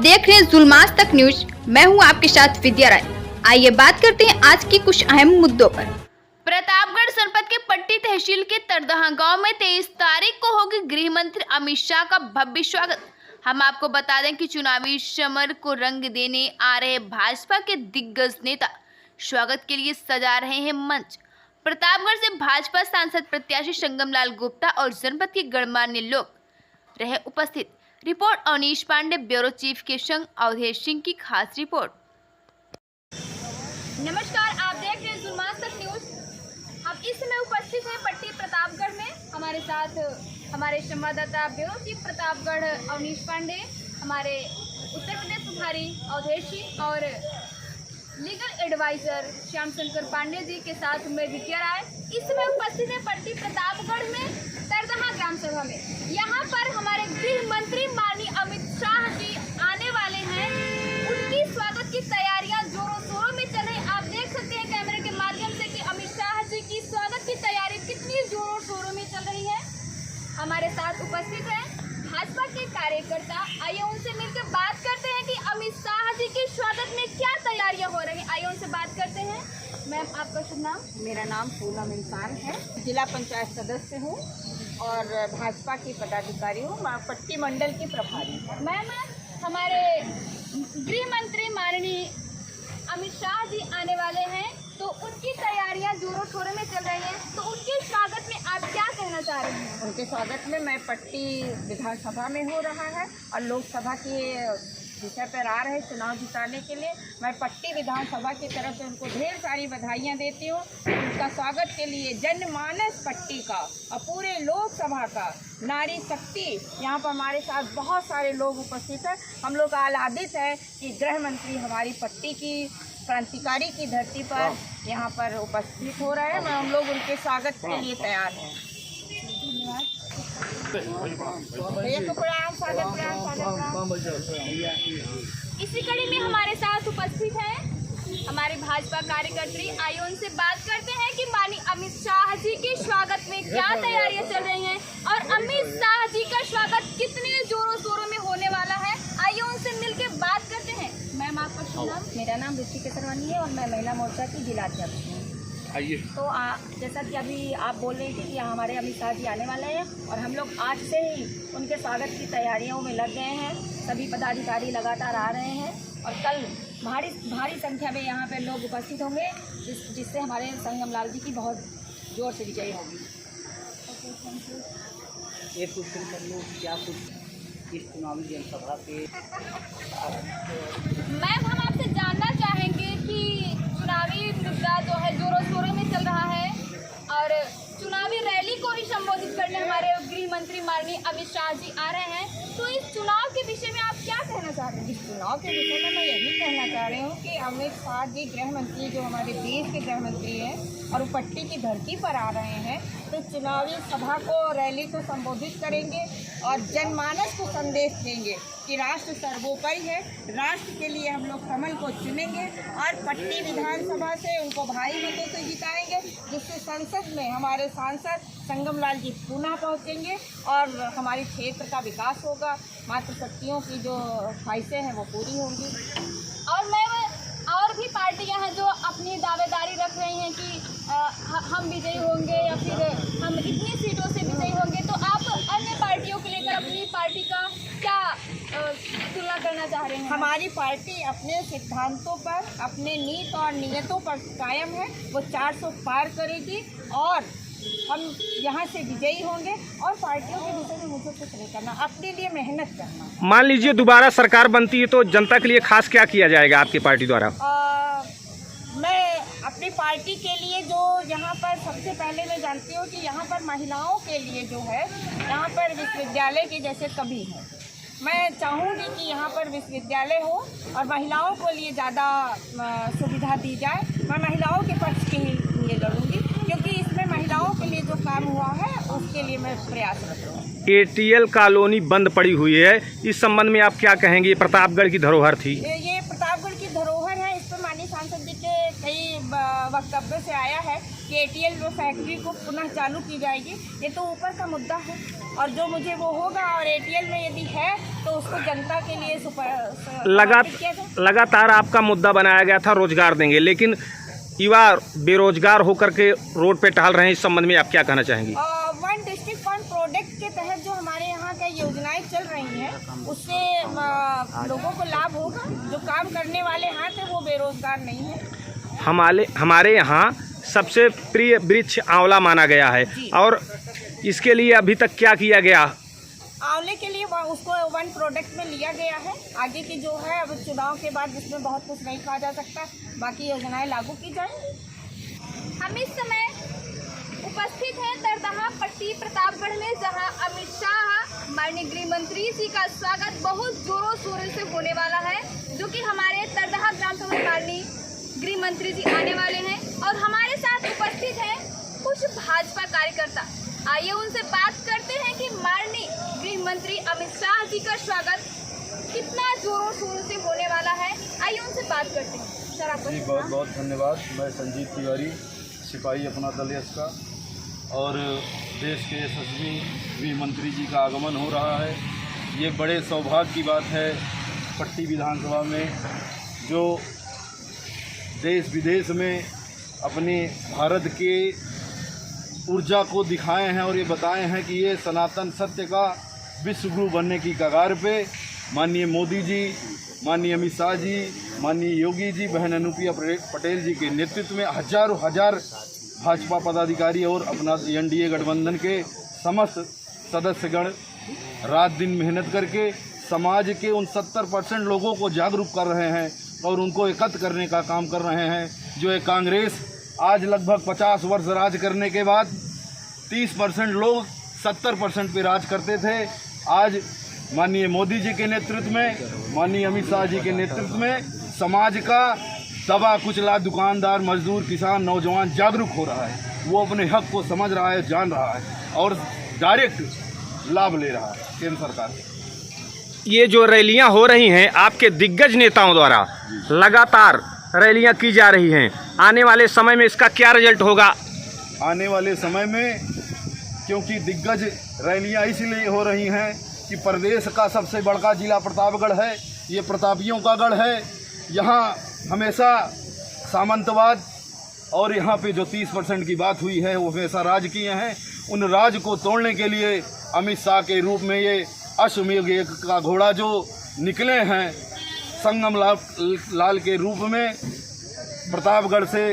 देख रहे हैं जुल्मास तक न्यूज। मैं हूं आपके साथ विद्या राय। आइए बात करते हैं आज की कुछ अहम मुद्दों पर। प्रतापगढ़ जनपद के पट्टी तहसील के तरदहा गांव में 23 तारीख को होगी गृह मंत्री अमित शाह का भव्य स्वागत। हम आपको बता दें कि चुनावी समर को रंग देने आ रहे भाजपा के दिग्गज नेता स्वागत के लिए सजा रहे हैं मंच। प्रतापगढ़ से भाजपा सांसद प्रत्याशी संगमलाल गुप्ता और जनपद के गणमान्य लोग रहे उपस्थित। Report Anish Pandey, bureau chief के संग अवधेश सिंह की खास रिपोर्ट। नमस्कार, आप देख रहे हैं जुल्मास तक न्यूज। हम इस समय उपस्थित हैं पट्टी प्रतापगढ़ में। हमारे साथ हमारे संवाददाता ब्यूरो चीफ प्रतापगढ़ अनीश पांडे, हमारे उत्तर प्रदेश प्रभारी अवधेश सिंह और लीगल एडवाइजर श्याम शंकर पांडे जी के साथ मैं विद्या राय इस समय उपस्थित है पट्टी प्रतापगढ़ में तरदहा ग्राम सभा में। यहाँ पर हमारे गृह मंत्री माननीय अमित शाह जी आने वाले हैं। उनकी स्वागत की तैयारियां जोरों शोरों में चल रही। आप देख सकते हैं कैमरे के माध्यम से कि अमित शाह जी की स्वागत की तैयारी कितनी जोरों शोरों में चल रही है। हमारे साथ उपस्थित है भाजपा के कार्यकर्ता। आइए उनसे मिलकर बात करते हैं कि अमित शाह जी के स्वागत में क्या तैयारियां हो रही हैं। आइए उनसे बात करते हैं। मैम, आपका शुभ नाम? मेरा नाम पूनम इंसान है, जिला पंचायत सदस्य हूँ और भाजपा की पदाधिकारी हूँ, पट्टी मंडल की प्रभारी। मैम, हमारे गृह मंत्री माननीय अमित शाह जी आने वाले हैं, तो उनकी तैयारियां जोरों शोरों में चल रही हैं, तो उनके स्वागत में आप क्या कहना चाह रहे हैं? उनके स्वागत में मैं पट्टी विधानसभा में हो रहा है और लोकसभा के विषय पर आ रहे चुनाव जिताने के लिए मैं पट्टी विधानसभा की तरफ से उनको ढेर सारी बधाइयाँ देती हूँ। उनका स्वागत के लिए जनमानस पट्टी का और पूरे लोकसभा का नारी शक्ति यहाँ पर हमारे साथ बहुत सारे लोग उपस्थित हैं। हम लोग आह्लादित है कि गृह मंत्री हमारी पट्टी की क्रांतिकारी की धरती पर यहाँ पर उपस्थित हो रहे हैं। मैं हम लोग उनके स्वागत के लिए तैयार हैं। इसी कड़ी में हमारे साथ उपस्थित है हमारे भाजपा कार्यकर्त्री। आइए उनसे बात करते हैं कि माननीय अमित शाह जी के स्वागत में क्या तैयारियां चल रही हैं और अमित शाह जी का स्वागत कितने जोरों शोरों में होने वाला है। आइए उनसे मिलकर बात करते हैं। मैम, आपका शुभ नाम? मेरा नाम ऋषि केसरवानी है और मैं महिला मोर्चा की जिलाध्यक्ष हूँ। तो जैसा कि अभी आप बोल रहे थे कि हमारे अमित शाह जी आने वाले हैं और हम लोग आज से ही उनके स्वागत की तैयारियों में लग गए हैं। सभी पदाधिकारी लगातार आ रहे हैं और कल भारी संख्या में यहाँ पे लोग उपस्थित होंगे, जिससे हमारे संगमलाल जी की बहुत जोर से विजयी होगी। एक कुछ दिन कर लो क्या कुछ इस चुनावी जनसभा पे। मैम, हम आपसे जानना चाहेंगे कि चुनावी मुद्दा जो है जोरों शोरों में चल रहा है और चुनावी रैली को ही संबोधित करने हमारे गृह मंत्री माननीय अमित शाह जी आ रहे हैं, तो इस चुनाव के विषय में आप क्या कहना चाह रहे हैं? इस चुनाव के विषय में मैं यही कहना चाह रही हूँ कि अमित शाह जी गृह मंत्री जो हमारे देश के गृह मंत्री हैं और वो पट्टी की धरती पर आ रहे हैं, तो चुनावी सभा को रैली को संबोधित करेंगे और जनमानस को संदेश देंगे कि राष्ट्र सर्वोपरि है। राष्ट्र के लिए हम लोग कमल को चुनेंगे और पट्टी विधानसभा से उनको भारी मतों से जिताएंगे, जिससे संसद में हमारे सांसद संगमलाल जी पुनः पहुंचेंगे और हमारे क्षेत्र का विकास होगा। मातृशक्तियों की जो ख्वाहिशें हैं वो पूरी होंगी। और भी पार्टियां हैं जो अपनी दावेदारी रख रही हैं कि हम विजयी होंगे या फिर हम इतनी सीटों से विजयी होंगे, तो आप अन्य पार्टियों को लेकर अपनी पार्टी का क्या तुलना करना चाह रहे हैं? हमारी पार्टी अपने सिद्धांतों पर, अपने नीत और नियतों पर कायम है। वो 400 पार करेगी और हम यहाँ से विजयी होंगे। और पार्टियों के विषय में मुझे कुछ नहीं करना, अपने लिए मेहनत करना। मान लीजिए दोबारा सरकार बनती है तो जनता के लिए खास क्या किया जाएगा आपकी पार्टी द्वारा? मैं अपनी पार्टी के लिए जो यहाँ पर सबसे पहले मैं जानती हूँ कि यहाँ पर महिलाओं के लिए जो है, यहाँ पर विश्वविद्यालय के जैसे कभी है। मैं चाहूँगी कि यहाँ पर विश्वविद्यालय हो और महिलाओं को लिए ज़्यादा सुविधा दी जाए। मैं महिलाओं के पक्ष के लिए लड़ूंगी क्योंकि इसमें महिलाओं के लिए जो काम हुआ है उसके लिए मैं प्रयासरत हूँ। एटीएल कॉलोनी बंद पड़ी हुई है, इस संबंध में आप क्या कहेंगे? प्रतापगढ़ की धरोहर थी। ये प्रतापगढ़ की धरोहर है। इस पर माननीय सांसद जी के कई वक्तव्य से आया है कि एटीएल फैक्ट्री को पुनः चालू की जाएगी, ये तो ऊपर का मुद्दा है। और जो मुझे वो होगा और एटीएल में यदि है तो उसको जनता के लिए लगातार आपका मुद्दा बनाया गया था रोजगार देंगे, लेकिन युवा बेरोजगार होकर के रोड पे टहल रहे हैं। इस संबंध में आप क्या कहना चाहेंगी? वन डिस्ट्रिक्ट वन प्रोडक्ट के तहत जो हमारे यहाँ का योजनाएं चल रही हैं उससे लोगों को लाभ होगा। जो काम करने वाले हाथ हैं वो बेरोजगार नहीं है। हमारे यहाँ सबसे प्रिय वृक्ष आंवला माना गया है, और इसके लिए अभी तक क्या किया गया? आंवले के लिए उसको वन प्रोडक्ट में लिया गया है। आगे की जो है अब चुनाव के बाद इसमें बहुत कुछ नहीं कहा जा सकता, बाकी योजनाएं लागू की जाएंगी। हम इस समय उपस्थित हैं तरदहा पट्टी प्रतापगढ़ में, जहां अमित शाह माननीय गृह मंत्री जी का स्वागत बहुत जोरों शोरों से होने वाला है, जो कि हमारे तरदहा ग्राम सभा माननीय गृह मंत्री जी आने वाले हैं। और हमारे साथ उपस्थित हैं कुछ भाजपा कार्यकर्ता। आइए उनसे बात करते हैं कि माननीय गृह मंत्री अमित शाह जी का स्वागत कितना जोरों शोरों से होने वाला है। आइए उनसे बात करते हैं। सर आपको जी बहुत बहुत धन्यवाद। मैं संजीव तिवारी, सिपाही अपना दल यश का, और देश के यशस्वी गृह मंत्री जी का आगमन हो रहा है। ये बड़े सौभाग्य की बात है पट्टी विधानसभा में, जो देश विदेश में अपने भारत के ऊर्जा को दिखाए हैं और ये बताए हैं कि ये सनातन सत्य का विश्व गुरु बनने की कगार पे माननीय मोदी जी, माननीय अमित शाह जी, माननीय योगी जी, बहन अनुप्रिया पटेल जी के नेतृत्व में हजारों हजार भाजपा पदाधिकारी और अपना एनडीए गठबंधन के समस्त सदस्यगण रात दिन मेहनत करके समाज के उन 70% लोगों को जागरूक कर रहे हैं और उनको एकत्र करने का काम कर रहे हैं। जो ये कांग्रेस आज लगभग 50 वर्ष राज करने के बाद 30% लोग 70% पे राज करते थे, आज माननीय मोदी जी के नेतृत्व में, माननीय अमित शाह जी के नेतृत्व में समाज का दबा कुचला दुकानदार, मजदूर, किसान, नौजवान जागरूक हो रहा है। वो अपने हक को समझ रहा है, जान रहा है और डायरेक्ट लाभ ले रहा है केंद्र सरकार से। ये जो रैलियां हो रही हैं आपके दिग्गज नेताओं द्वारा, लगातार रैलियां की जा रही हैं, आने वाले समय में इसका क्या रिजल्ट होगा? आने वाले समय में क्योंकि दिग्गज रैलियां इसलिए हो रही हैं कि प्रदेश का सबसे बड़ा जिला प्रतापगढ़ है, ये प्रतापियों का गढ़ है। यहाँ हमेशा सामंतवाद और यहाँ पे जो 30% की बात हुई है वो हमेशा राज किए हैं। उन राज को तोड़ने के लिए अमित शाह के रूप में ये अश्वमेध का घोड़ा जो निकले हैं, संगम लाल के रूप में प्रतापगढ़ से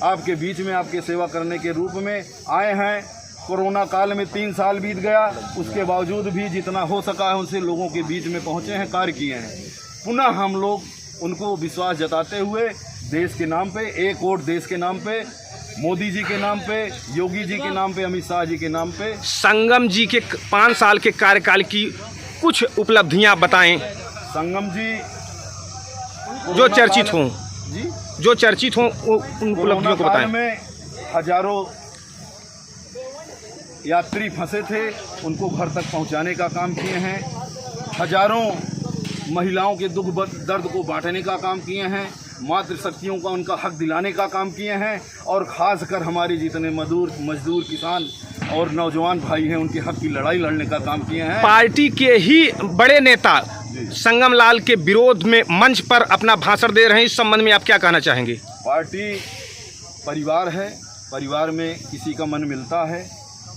आपके बीच में आपके सेवा करने के रूप में आए हैं। कोरोना काल में 3 साल बीत गया, उसके बावजूद भी जितना हो सका है उनसे लोगों के बीच में पहुँचे हैं, कार्य किए हैं। पुनः हम लोग उनको विश्वास जताते हुए देश के नाम पे, एक वोट देश के नाम पे, मोदी जी के नाम पे, योगी जी के नाम पे, अमित शाह जी के नाम पे, संगम जी के 5 साल के कार्यकाल की कुछ उपलब्धियां बताएं। संगम जी जो चर्चित हों जी, जो चर्चित हों उन उपलब्धियों को बताएं। में हजारों यात्री फंसे थे, उनको घर तक पहुंचाने का काम किए हैं। हजारों महिलाओं के दुख दर्द को बांटने का काम किए हैं। मातृशक्तियों का उनका हक दिलाने का काम किए हैं। और ख़ासकर हमारे जितने मजदूर किसान और नौजवान भाई हैं उनके हक की लड़ाई लड़ने का काम किए हैं। पार्टी के ही बड़े नेता संगम लाल के विरोध में मंच पर अपना भाषण दे रहे हैं, इस संबंध में आप क्या कहना चाहेंगे? पार्टी परिवार है, परिवार में किसी का मन मिलता है,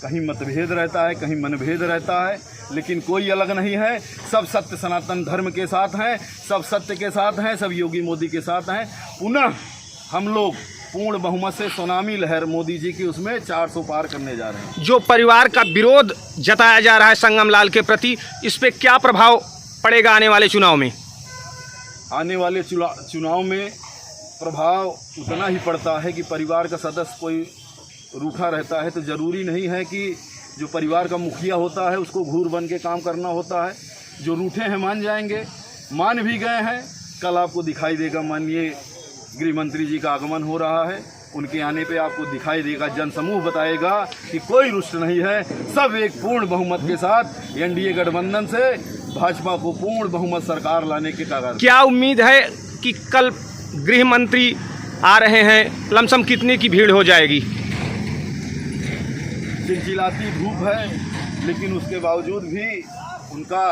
कहीं मतभेद रहता है, कहीं मनभेद रहता है, लेकिन कोई अलग नहीं है। सब सत्य सनातन धर्म के साथ हैं, सब सत्य के साथ हैं, सब योगी मोदी के साथ हैं। पुनः हम लोग पूर्ण बहुमत से सुनामी लहर मोदी जी की उसमें 400 पार करने जा रहे हैं। जो परिवार का विरोध जताया जा रहा है संगम लाल के प्रति, इस पे क्या प्रभाव पड़ेगा आने वाले चुनाव में? आने वाले चुनाव में प्रभाव उतना ही पड़ता है कि परिवार का सदस्य कोई रूठा रहता है तो ज़रूरी नहीं है कि जो परिवार का मुखिया होता है उसको घूर बन के काम करना होता है। जो रूठे हैं मान जाएंगे, मान भी गए हैं। कल आपको दिखाई देगा माननीय गृह मंत्री जी का आगमन हो रहा है, उनके आने पे आपको दिखाई देगा, जनसमूह बताएगा कि कोई रुष्ट नहीं है। सब एक पूर्ण बहुमत के साथ एनडीए गठबंधन से भाजपा को पूर्ण बहुमत सरकार लाने के कगार। क्या उम्मीद है कि कल गृह मंत्री आ रहे हैं, लमसम कितने की भीड़ हो जाएगी? चिलचिलाती धूप है, लेकिन उसके बावजूद भी उनका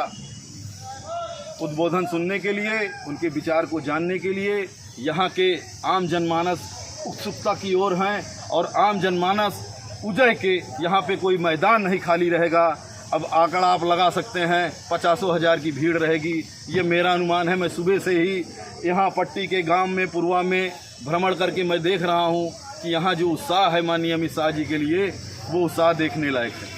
उद्बोधन सुनने के लिए, उनके विचार को जानने के लिए यहाँ के आम जनमानस उत्सुकता की ओर हैं और आम जनमानस उजड़ के यहाँ पे कोई मैदान नहीं खाली रहेगा। अब आंकड़ा आप लगा सकते हैं, 50,000 की भीड़ रहेगी, ये मेरा अनुमान है। मैं सुबह से ही यहाँ पट्टी के गांव में, पुरवा में भ्रमण करके मैं देख रहा हूँ कि यहाँ जो उत्साह है माननीय अमित शाह जी के लिए, वो उत्साह देखने लायक है।